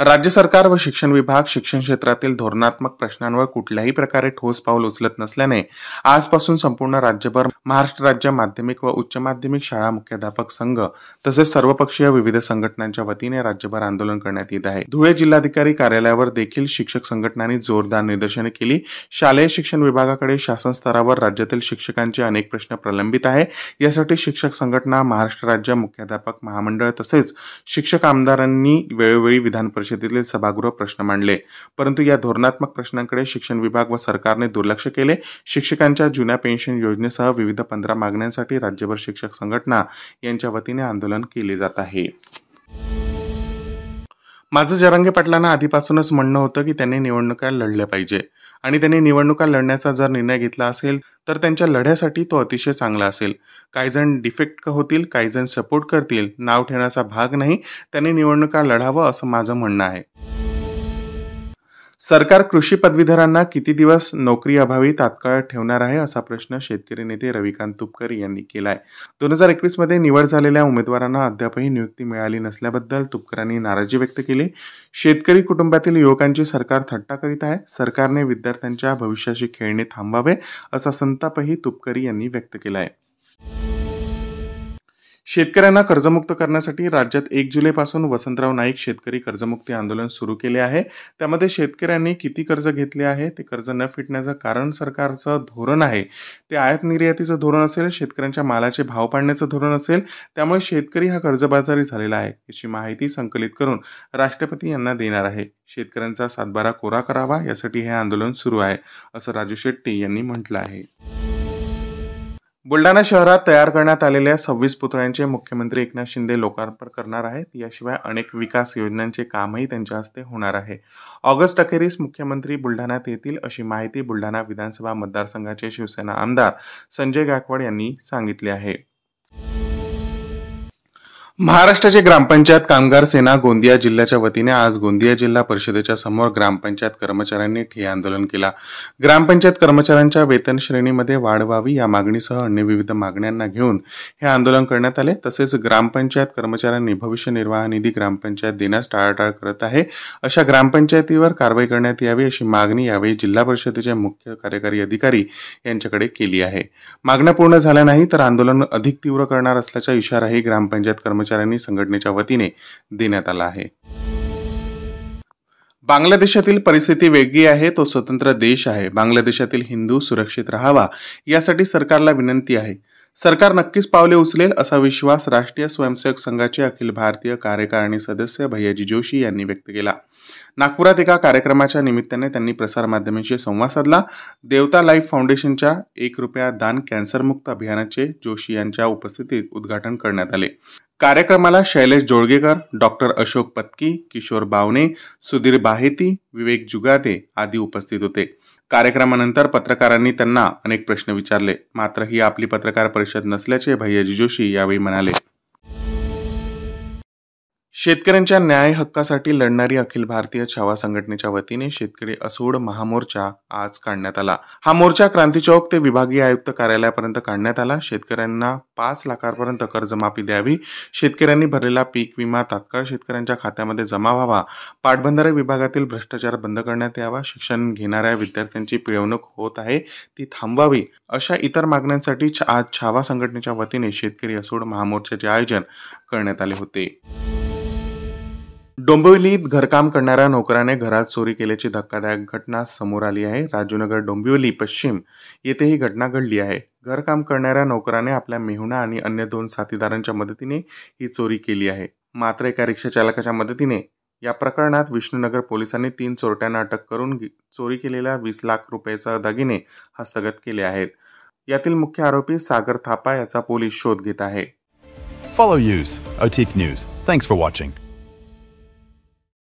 राज्य सरकार व शिक्षण विभाग शिक्षण क्षेत्रातील धोरणात्मक प्रश्नांवर कुठल्याही प्रकारे ठोस पाऊल उचलत नसल्याने आजपासून संपूर्ण राज्यभर महाराष्ट्र राज्य माध्यमिक व उच्च माध्यमिक शाळा मुख्याध्यापक संघ तसेच सर्वपक्षीय विविध संघटनांच्या वतीने राज्यभर आंदोलन करण्यात येत आहे। धुळे जिल्हाधिकारी कार्यालयावर देखील शिक्षक संघटनांनी जोरदार निदर्शने केली। शालेय शिक्षण विभागाकडे शासन स्तरावर राज्यातील शिक्षकांचे अनेक प्रश्न प्रलंबित आहे। यासाठी शिक्षक संघटना, महाराष्ट्र राज्य मुख्याध्यापक महामंडळ तसेच शिक्षक आमदारांनी वेळोवेळी विधान परिषदेतील सभागृह प्रश्न मांडले, परंतु या धोरणात्मक प्रश्नांकडे शिक्षण विभाग व सरकारने दुर्लक्ष केले। शिक्षकांच्या जुन्या पेन्शन योजनेसह विविध 15 मागण्यांसाठी राज्यभर शिक्षक संघटना यांच्या वतीने आंदोलन केले जात आहे। माझं जरांगे पाटलांना आधीपासूनच म्हणणं होतं की त्यांनी निवडणुका लढल्या पाहिजे आणि त्यांनी निवडणुका लढण्याचा जर निर्णय घेतला असेल तर त्यांच्या लढ्यासाठी तो अतिशय चांगला असेल। काही जण डिफेक्ट होतील, काही जण सपोर्ट करतील, नाव ठेवण्याचा भाग नाही। त्यांनी निवडणुका लढावं असं माझं म्हणणं आहे। सरकार कृषी पदवीधरांना किती दिवस नोकरी अभावी तात्काळ ठेवणार आहे असा प्रश्न शेतकरी नेते रविकांत तुपकर यांनी केलाय। 2021 मध्ये निवड झालेल्या उमेदवारांना अद्यापही नियुक्ती मिळाली नसल्याबद्दल तुपकरांनी नाराजी व्यक्त केली। शेतकरी कुटुंबातील युवकांची सरकार थट्टा करीत आहे। सरकारने विद्यार्थ्यांच्या भविष्याशी खेळणे थांबावे असा संतापही तुपकरी यांनी व्यक्त केलाय। शेतकऱ्यांना कर्जमुक्त करण्यासाठी राज्यात 1 जुलैपासून वसंतराव नाईक शेतकरी कर्जमुक्ती आंदोलन सुरू केले आहे। त्यामध्ये शेतकऱ्यांनी किती कर्ज घेतले आहे, ते कर्ज न फिटण्याचं कारण सरकारचं धोरण आहे, ते आयात निर्यातीचं धोरण असेल, शेतकऱ्यांच्या मालाचे भाव पाडण्याचं धोरण असेल, त्यामुळे शेतकरी हा कर्जबाजारी झालेला आहे याची माहिती संकलित करून राष्ट्रपती यांना देणार आहे। शेतकऱ्यांचा सातबारा कोरा करावा यासाठी हे आंदोलन सुरू आहे असं राजू शेट्टी यांनी म्हटलं आहे। बुलढाणा शहरात तयार करण्यात आलेल्या 26 पुतळ्यांचे मुख्यमंत्री एकनाथ शिंदे लोकार्पण करणार आहेत। याशिवाय अनेक विकास योजनांचे कामही त्यांच्या हस्ते होणार आहे। ऑगस्ट अखेरीस मुख्यमंत्री बुलढाण्यात येतील अशी माहिती बुलढाणा विधानसभा मतदारसंघाचे शिवसेना आमदार संजय गायकवाड यांनी सांगितले आहे। महाराष्ट्राचे ग्रामपंचायत कामगार सेना गोंदिया जिल्ह्याच्या वतीने आज गोंदिया जिल्हा परिषदेच्या समोर ग्रामपंचायत कर्मचाऱ्यांनी ठिय्या आंदोलन केला। ग्रामपंचायत कर्मचाऱ्यांच्या वेतन श्रेणीमध्ये वाढ व्हावी या मागणीसह अन्य विविध मागण्यांना घेऊन हे आंदोलन करण्यात आले। तसेच ग्रामपंचायत कर्मचाऱ्यांनी भविष्य निर्वाह निधी ग्रामपंचायत देण्यास टाळाटाळ करत आहे अशा ग्रामपंचायतीवर कारवाई करण्यात यावी अशी मागणी यावेळी जिल्हा परिषदेचे मुख्य कार्यकारी अधिकारी यांच्याकडे केली आहे। मागण्या पूर्ण झाल्या नाही तर आंदोलन अधिक तीव्र करणार असल्याचा इशाराही ग्रामपंचायत कर्मचाऱ्यांनी संघटनेच्या वतीने देण्यात आला आहे। बांगलादेशातील परिस्थिती वेगळी आहे, तो स्वतंत्र देश आहे। बांगलादेशातील हिंदू सुरक्षित राहावा यासाठी सरकारला विनंती आहे। सरकार नक्कीच पावले उचलेल असा विश्वास राष्ट्रीय स्वयंसेवक संघाचे अखिल भारतीय कार्यकारिणी सदस्य भैयाजी जोशी यांनी व्यक्त केला। नागपुरात एका कार्यक्रमाच्या निमित्ताने त्यांनी प्रसारमाध्यमांशी संवाद साधला। देवता लाईफ फाउंडेशनच्या 1 रुपया दान कॅन्सरमुक्त अभियानाचे जोशी यांच्या उपस्थितीत उद्घाटन करण्यात आले। कार्यक्रमाला शैलेश जोळगेकर, डॉक्टर अशोक पत्की, किशोर बावणे, सुधीर बाहेती, विवेक जुगाते आदी उपस्थित होते। कार्यक्रमानंतर पत्रकारांनी त्यांना अनेक प्रश्न विचारले, मात्र ही आपली पत्रकार परिषद नसल्याचे भैयाजी जोशी यावेळी म्हणाले। शेतकऱ्यांच्या न्याय हक्कासाठी लढणारी अखिल भारतीय छावा संघटनेच्या वतीने शेतकरी असोड महामोर्चा आज काढण्यात आला। हा मोर्चा क्रांती चौक ते विभागीय आयुक्त कार्यालयापर्यंत काढण्यात आला। शेतकऱ्यांना 5 लाखांपर्यंत कर्जमाफी द्यावी, शेतकऱ्यांनी भरलेला पीक विमा तात्काळ शेतकऱ्यांच्या खात्यामध्ये जमा व्हावा, पाटबंधारे विभागातील भ्रष्टाचार बंद करण्यात यावा, शिक्षण घेणाऱ्या विद्यार्थ्यांची पिळवणूक होत आहे ती थांबवावी अशा इतर मागण्यांसाठी आज छावा संघटनेच्या वतीने शेतकरी असोड महामोर्चाचे आयोजन करण्यात आले होते। डोंबिवलीत घरकाम करणाऱ्या नोकराने घरात चोरी केल्याची धक्कादायक घटना समोर आली आहे। राजूनगर डोंबिवली पश्चिम येथे ही घटना घडली आहे। घरकाम करणाऱ्या नोकराने आपल्या मेहुणा आणि अन्य 2 साथीदारांच्या मदतीने ही चोरी केली आहे। मात्र एका रिक्षा चालकाच्या मदतीने या प्रकरणात विष्णुनगर पोलिसांनी 3 चोरट्यांना अटक करून चोरी केलेल्या 20 लाख रुपयाचा दागिने हस्तगत केले आहेत। यातील मुख्य आरोपी सागर थापा याचा पोलीस शोध घेत आहे। Follow Use, OTIC News. Thanks for watching.